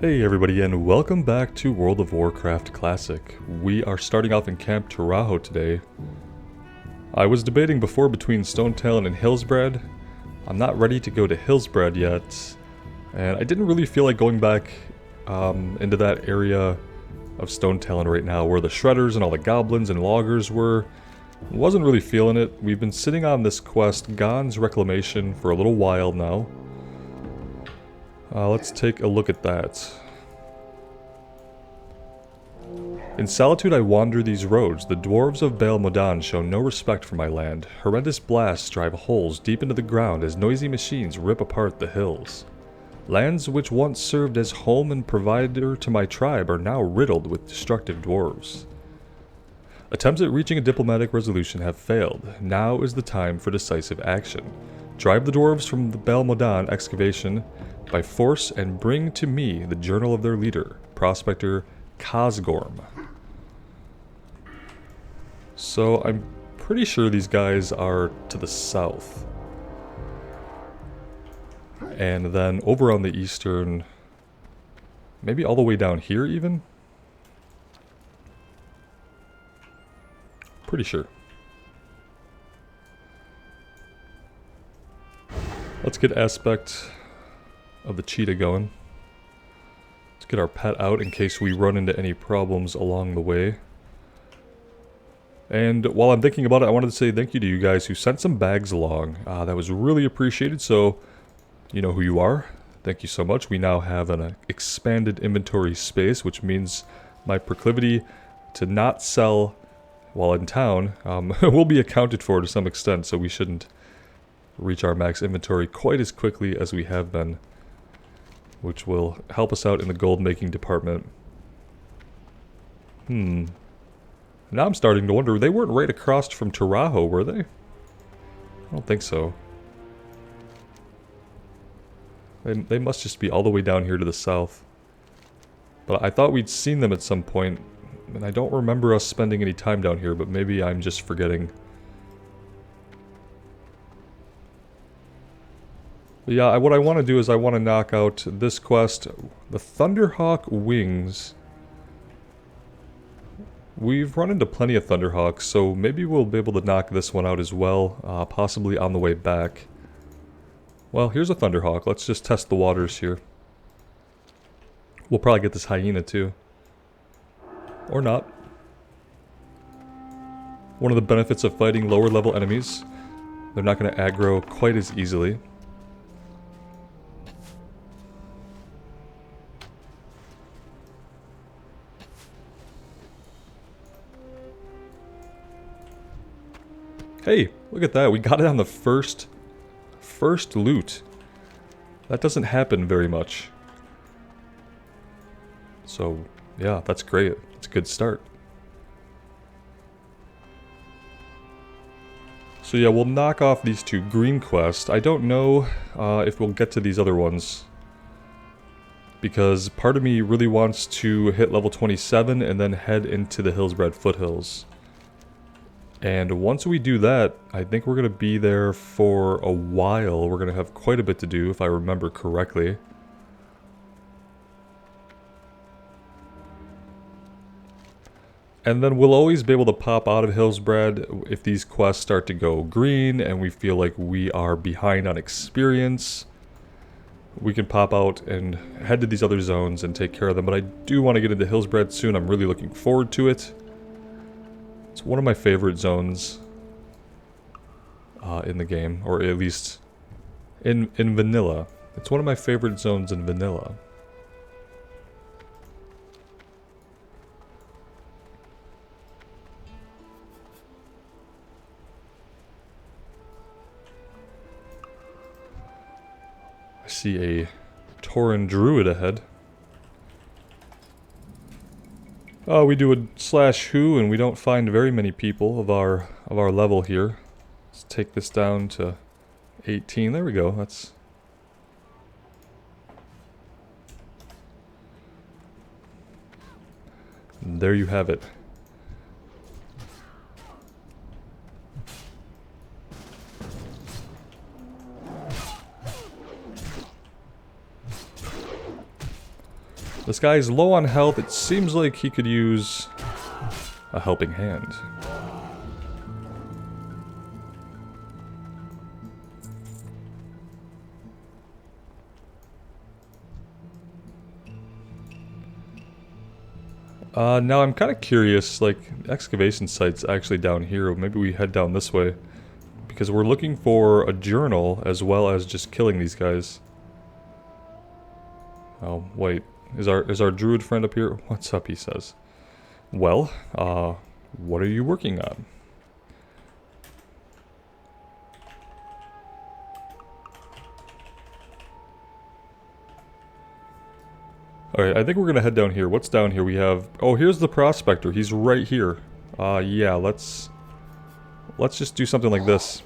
Hey everybody, and welcome back to World of Warcraft Classic. We are starting off in Camp Taraho today. I was debating before between Stonetalon and Hillsbrad. I'm not ready to go to Hillsbrad yet, and I didn't really feel like going back into that area of Stonetalon right now where the Shredders and all the Goblins and Loggers were. Wasn't really feeling it. We've been sitting on this quest, Gon's Reclamation, for a little while now. Let's take a look at that. In solitude I wander these roads. The dwarves of Baal Modan show no respect for my land. Horrendous blasts drive holes deep into the ground as noisy machines rip apart the hills. Lands which once served as home and provider to my tribe are now riddled with destructive dwarves. Attempts at reaching a diplomatic resolution have failed. Now is the time for decisive action. Drive the dwarves from the Baal Modan excavation by force and bring to me the journal of their leader, Prospector Cosgorm. So I'm pretty sure these guys are to the south. And then over on the eastern, maybe all the way down here even? Pretty sure. Let's get aspect of the cheetah going. Let's get our pet out in case we run into any problems along the way. And while I'm thinking about it, I wanted to say thank you to you guys who sent some bags along. That was really appreciated, so you know who you are. Thank you so much. We now have an expanded inventory space, which means my proclivity to not sell while in town will be accounted for to some extent, so we shouldn't reach our max inventory quite as quickly as we have been, which will help us out in the gold making department. Now I'm starting to wonder, they weren't right across from Taraho, were they? I don't think so. They must just be all the way down here to the south. But I thought we'd seen them at some point, and I don't remember us spending any time down here, but maybe I'm just forgetting. But yeah, what I want to do is I want to knock out this quest, the Thunderhawk Wings. We've run into plenty of Thunderhawks, so maybe we'll be able to knock this one out as well, possibly on the way back. Well, here's a Thunderhawk. Let's just test the waters here. We'll probably get this hyena too. Or not. One of the benefits of fighting lower level enemies, they're not going to aggro quite as easily. Hey, look at that. We got it on the first loot. That doesn't happen very much. So, yeah, that's great. It's a good start. So yeah, we'll knock off these two green quests. I don't know if we'll get to these other ones, because part of me really wants to hit level 27 and then head into the Hillsbrad Foothills. And once we do that, I think we're going to be there for a while. We're going to have quite a bit to do, if I remember correctly. And then we'll always be able to pop out of Hillsbrad if these quests start to go green and we feel like we are behind on experience. We can pop out and head to these other zones and take care of them. But I do want to get into Hillsbrad soon. I'm really looking forward to it. It's one of my favorite zones in the game, or at least in vanilla. It's one of my favorite zones in vanilla. I see a Tauren Druid ahead. Oh, we do a /who and we don't find very many people of our level here. Let's take this down to 18. There we go. That's there you have it. This guy's low on health. It seems like he could use a helping hand. Now I'm kind of curious, like, excavation site's actually down here. Maybe we head down this way. Because we're looking for a journal as well as just killing these guys. Oh, wait. Is our druid friend up here? What's up, he says. Well, what are you working on? Alright, I think we're gonna head down here. What's down here? We have... Oh, here's the prospector. He's right here. Yeah, let's just do something like this.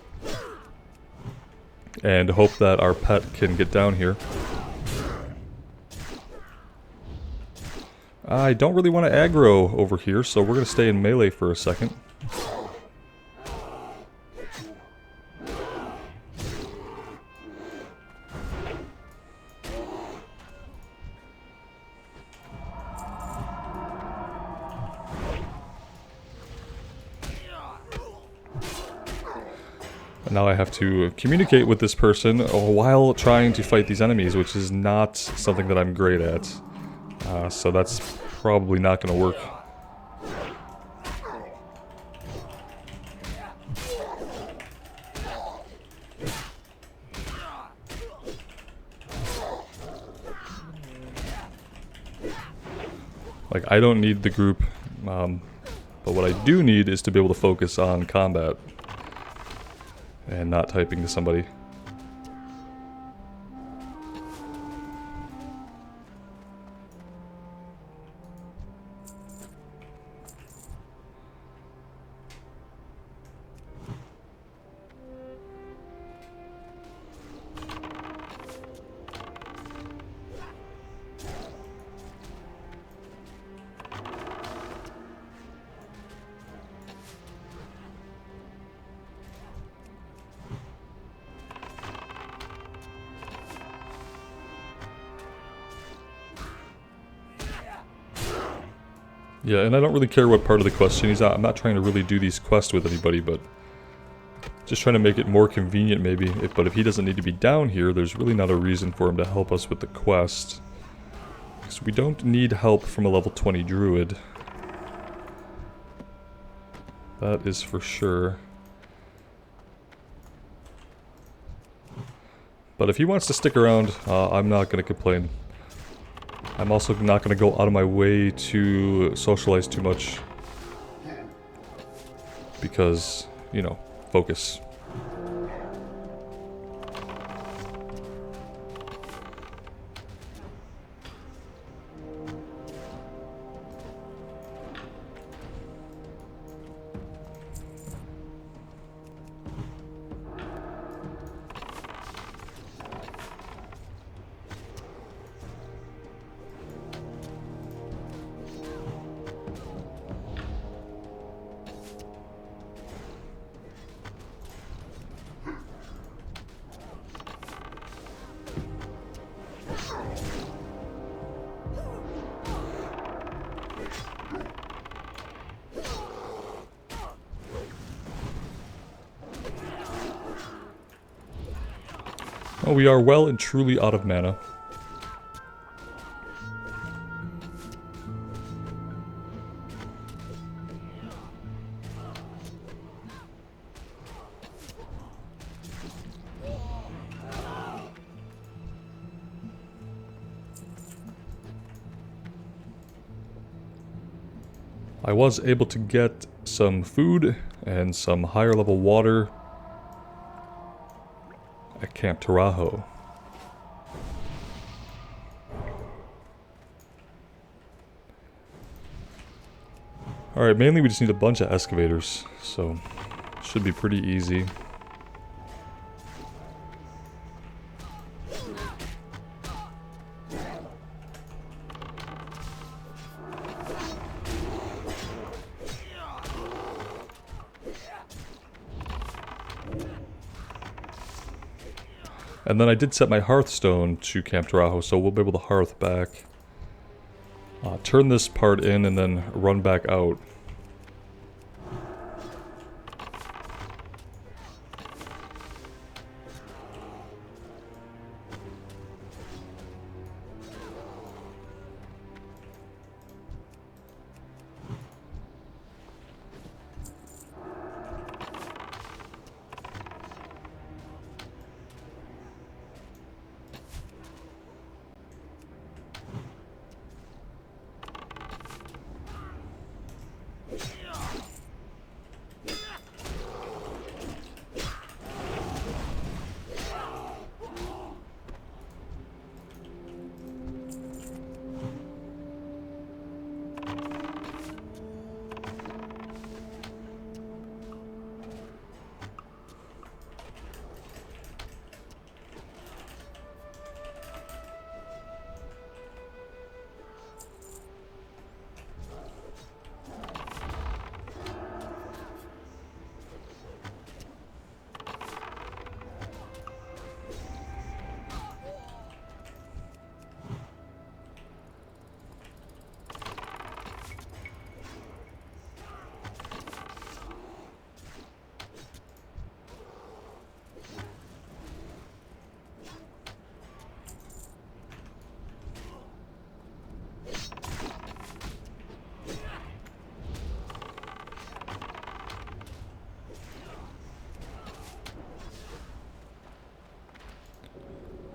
And hope that our pet can get down here. I don't really want to aggro over here, so we're gonna stay in melee for a second. Now I have to communicate with this person while trying to fight these enemies, which is not something that I'm great at. So that's probably not going to work. Like, I don't need the group, but what I do need is to be able to focus on combat. And not typing to somebody. Yeah, and I don't really care what part of the question he's at. I'm not trying to really do these quests with anybody, but just trying to make it more convenient maybe. But if he doesn't need to be down here, there's really not a reason for him to help us with the quest. Because we don't need help from a level 20 druid. That is for sure. But if he wants to stick around, I'm not going to complain. I'm also not going to go out of my way to socialize too much. Because, you know, focus. Oh, we are well and truly out of mana. I was able to get some food and some higher level water at Camp Taurajo. Alright, mainly we just need a bunch of excavators, so should be pretty easy. And then I did set my hearthstone to Camp Taurajo, so we'll be able to hearth back. Turn this part in and then run back out.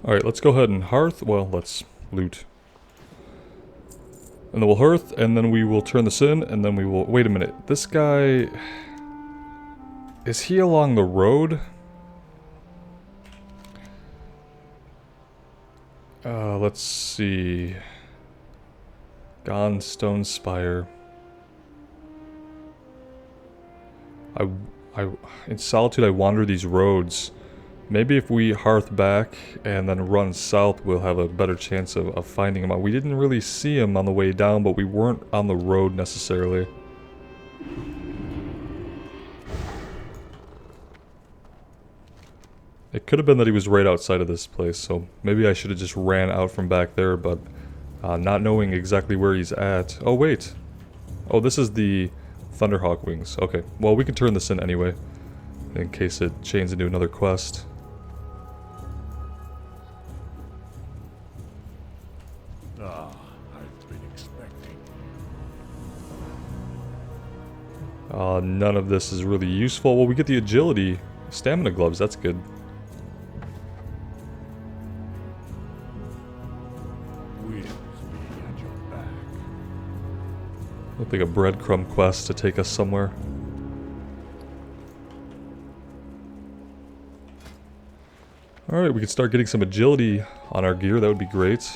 Alright, let's go ahead and hearth. Well, let's loot. And then we'll hearth, and then we will turn this in, and then we will... Wait a minute. This guy... Is he along the road? Let's see... Gone Stone Spire. In Solitude I wander these roads. Maybe if we hearth back and then run south, we'll have a better chance of finding him. We didn't really see him on the way down, but we weren't on the road necessarily. It could have been that he was right outside of this place, so maybe I should have just ran out from back there, but not knowing exactly where he's at. Oh, wait. Oh, this is the Thunderhawk wings. Okay, well, we can turn this in anyway, in case it chains into another quest. I've been expecting. None of this is really useful. Well, we get the agility, stamina gloves, that's good. Look like a breadcrumb quest to take us somewhere. Alright, we can start getting some agility on our gear, that would be great.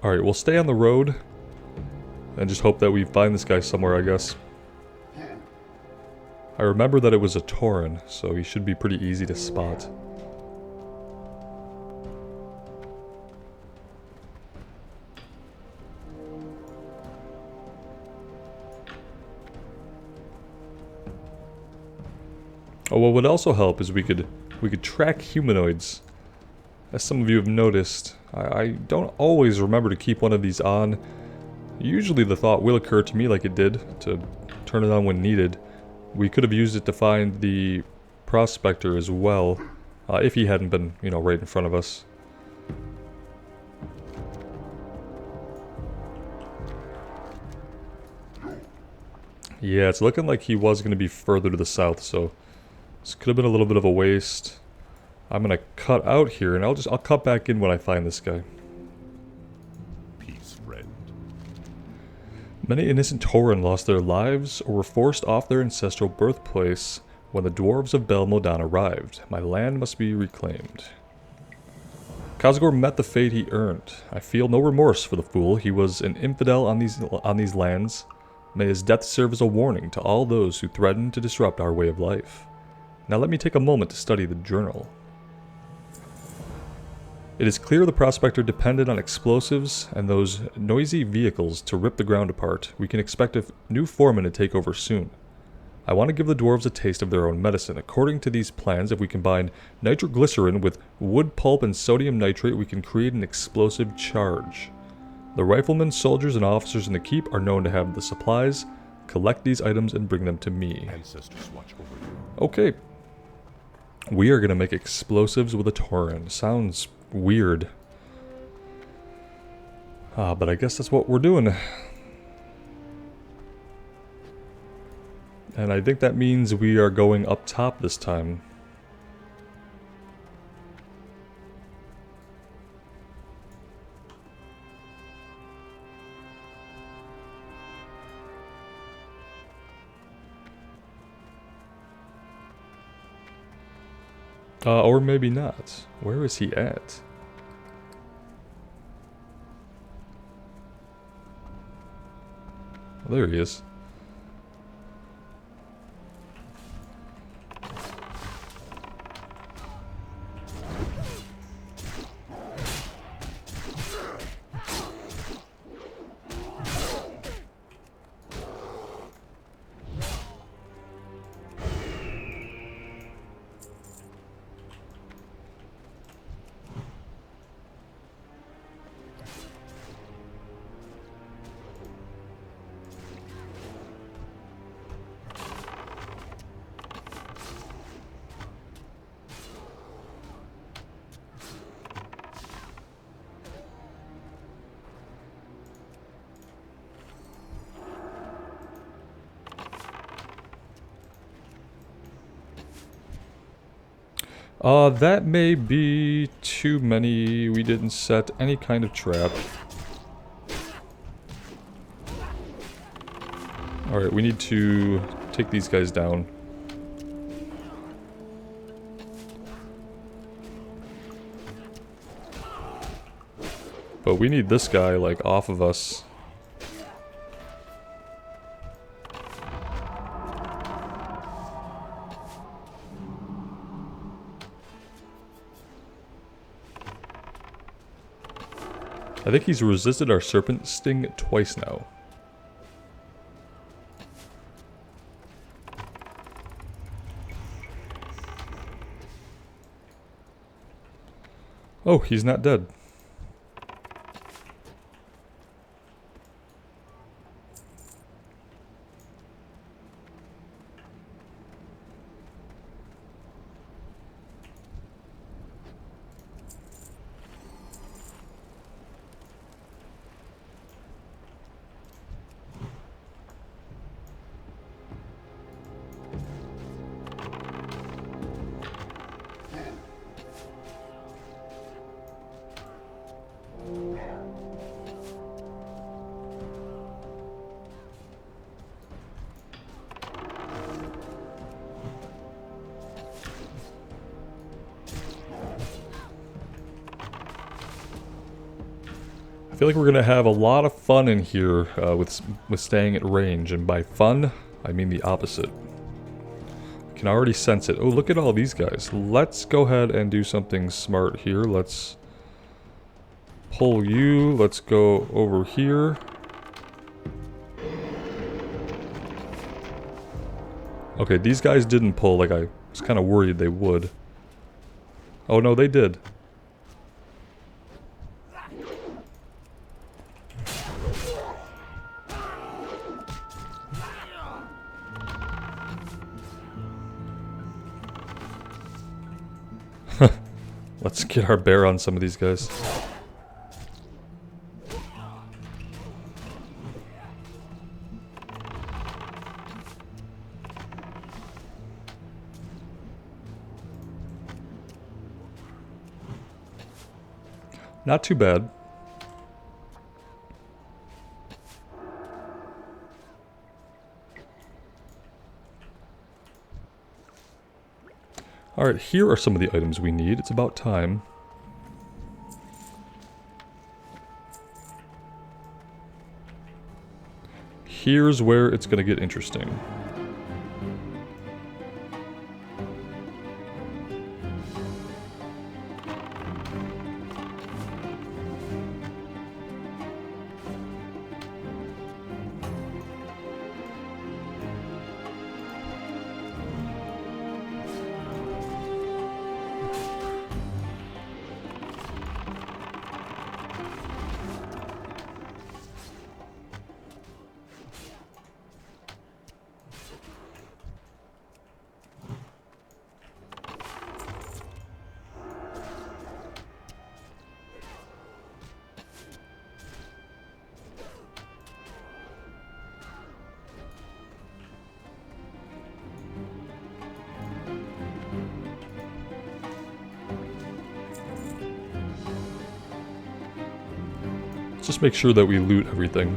Alright, we'll stay on the road and just hope that we find this guy somewhere, I guess. I remember that it was a Tauren, so he should be pretty easy to spot. Oh, what would also help is we could track humanoids. As some of you have noticed, I don't always remember to keep one of these on. Usually the thought will occur to me like it did, to turn it on when needed. We could have used it to find the prospector as well, if he hadn't been, you know, right in front of us. Yeah, it's looking like he was going to be further to the south, so this could have been a little bit of a waste. I'm going to cut out here, and I'll cut back in when I find this guy. Peace, friend. Many innocent Tauren lost their lives or were forced off their ancestral birthplace when the dwarves of Bel Modan arrived. My land must be reclaimed. Khazgor met the fate he earned. I feel no remorse for the fool. He was an infidel on these lands. May his death serve as a warning to all those who threaten to disrupt our way of life. Now let me take a moment to study the journal. It is clear the prospector depended on explosives and those noisy vehicles to rip the ground apart. We can expect a new foreman to take over soon. I want to give the dwarves a taste of their own medicine. According to these plans, if we combine nitroglycerin with wood pulp and sodium nitrate, we can create an explosive charge. The riflemen, soldiers, and officers in the keep are known to have the supplies. Collect these items and bring them to me. Ancestors watch over you. Okay. We are going to make explosives with a Tauren. Sounds weird. But I guess that's what we're doing. And I think that means we are going up top this time. Or maybe not. Where is he at? There he is. That may be too many. We didn't set any kind of trap. Alright, we need to take these guys down. But we need this guy, like, off of us. I think he's resisted our serpent sting twice now. Oh, he's not dead. I feel like we're gonna have a lot of fun in here with staying at range, and by fun, I mean the opposite. I can already sense it. Oh, look at all these guys. Let's go ahead and do something smart here. Let's pull you. Let's go over here. Okay, these guys didn't pull like I was kind of worried they would. Oh no, they did. Let's get our bear on some of these guys. Not too bad. Alright, here are some of the items we need. It's about time. Here's where it's going to get interesting. just make sure that we loot everything.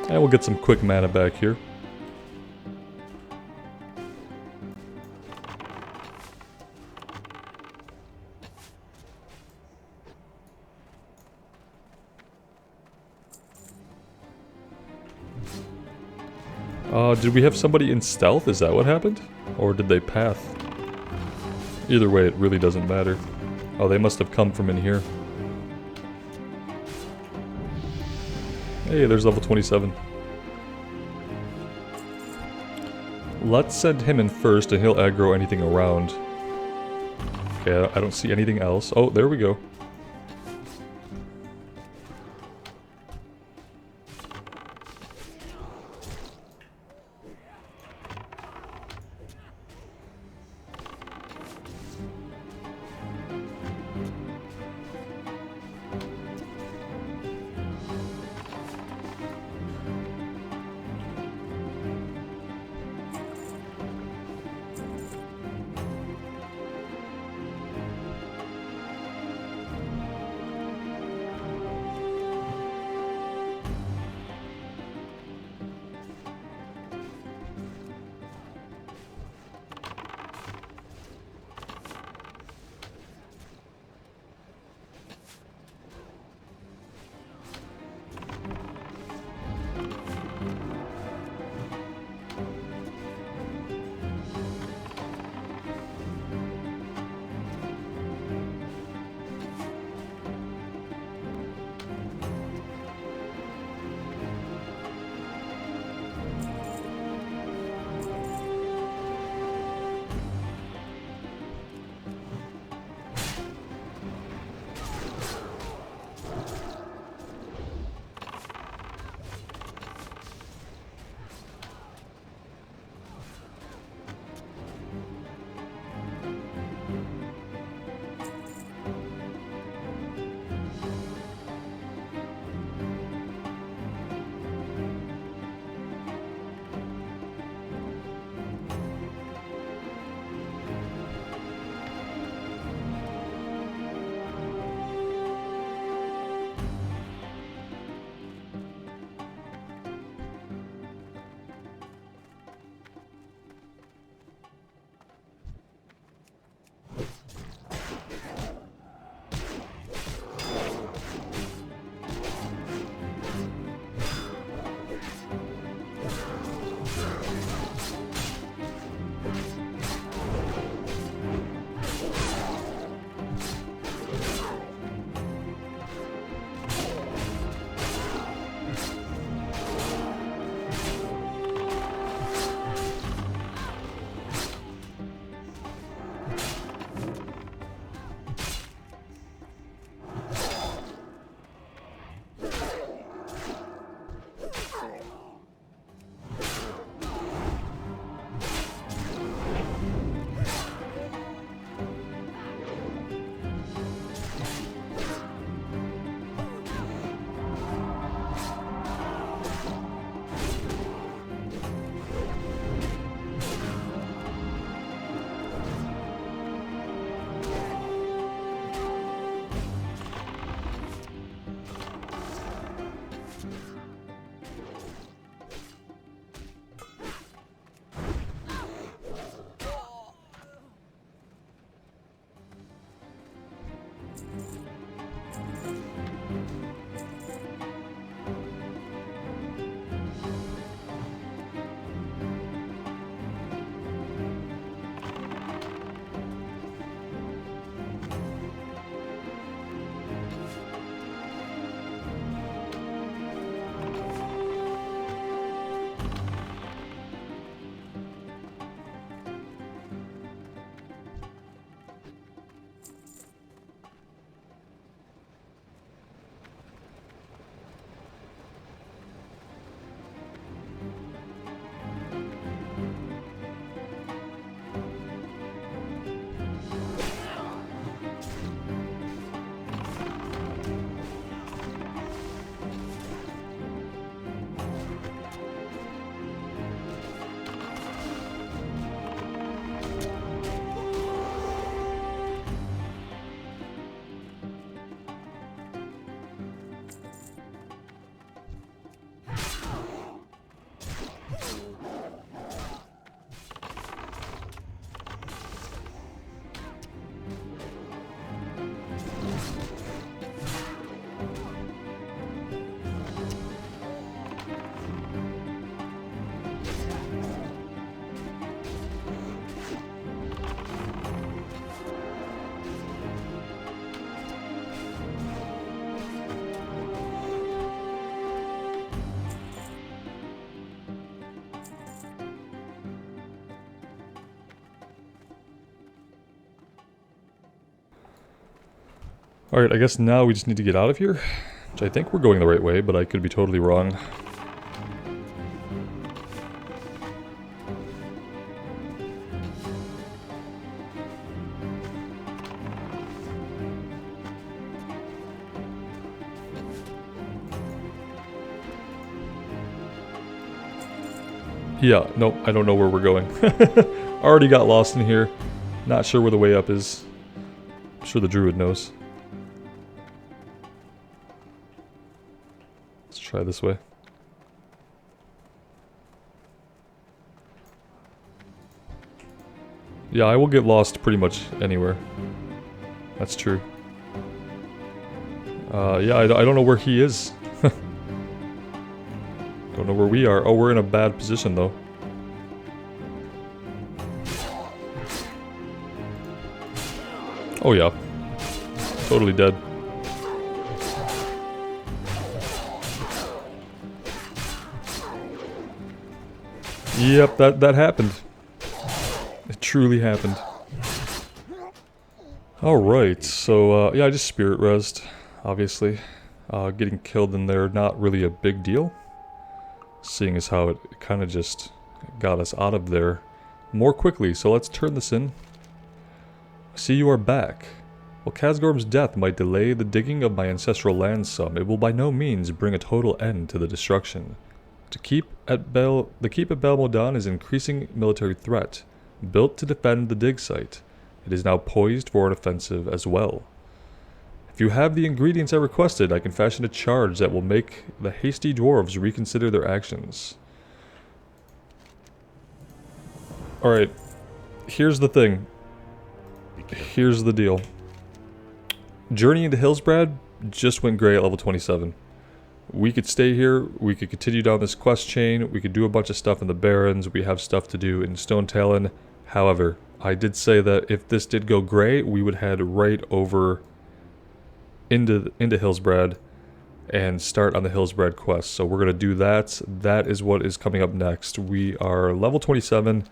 And we'll get some quick mana back here. Did we have somebody in stealth? Is that what happened? Or did they path? Either way, it really doesn't matter. Oh, they must have come from in here. Hey, there's level 27. Let's send him in first and he'll aggro anything around. Okay, I don't see anything else. Oh, there we go. Alright, I guess now we just need to get out of here. Which I think we're going the right way, but I could be totally wrong. Yeah, nope, I don't know where we're going. Already got lost in here. Not sure where the way up is. I'm sure the druid knows. Let's try this way. Yeah, I will get lost pretty much anywhere. That's true. Yeah, I don't know where he is. Don't know where we are. Oh, we're in a bad position, though. Oh, yeah. Totally dead. Yep, that happened. It truly happened. Alright, so, yeah, I just spirit rezzed, obviously. Getting killed in there, not really a big deal. Seeing as how it kind of just got us out of there more quickly. So let's turn this in. I see you are back. While Khazgorm's death might delay the digging of my ancestral lands some, it will by no means bring a total end to the destruction. The keep at Bel Modan is an increasing military threat. Built to defend the dig site, it is now poised for an offensive as well. If you have the ingredients I requested, I can fashion a charge that will make the hasty dwarves reconsider their actions. Alright, here's the thing. Here's the deal. Journey into Hillsbrad just went gray at level 27. We could stay here, we could continue down this quest chain, we could do a bunch of stuff in the Barrens, we have stuff to do in Stone Talon. However, I did say that if this did go gray, we would head right over into Hillsbrad and start on the Hillsbrad quest. So we're going to do that. That is what is coming up next. We are level 27.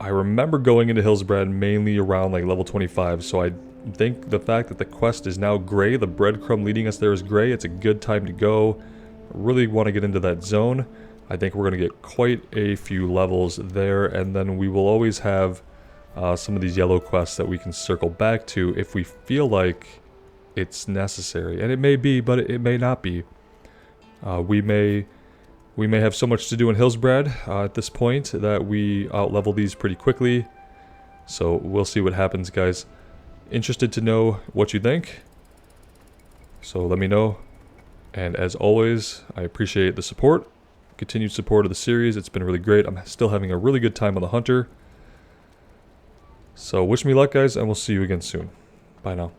I remember going into Hillsbrad mainly around like level 25, so I think the fact that the quest is now gray, the breadcrumb leading us there is gray, it's a good time to go. I really want to get into that zone. I think we're going to get quite a few levels there, and then we will always have some of these yellow quests that we can circle back to if we feel like it's necessary. And it may be, but it may not be. We may have so much to do in Hillsbrad at this point that we outlevel these pretty quickly. So we'll see what happens, guys. Interested to know what you think. So let me know. And as always, I appreciate the support. Continued support of the series. It's been really great. I'm still having a really good time on the Hunter. So wish me luck, guys, and we'll see you again soon. Bye now.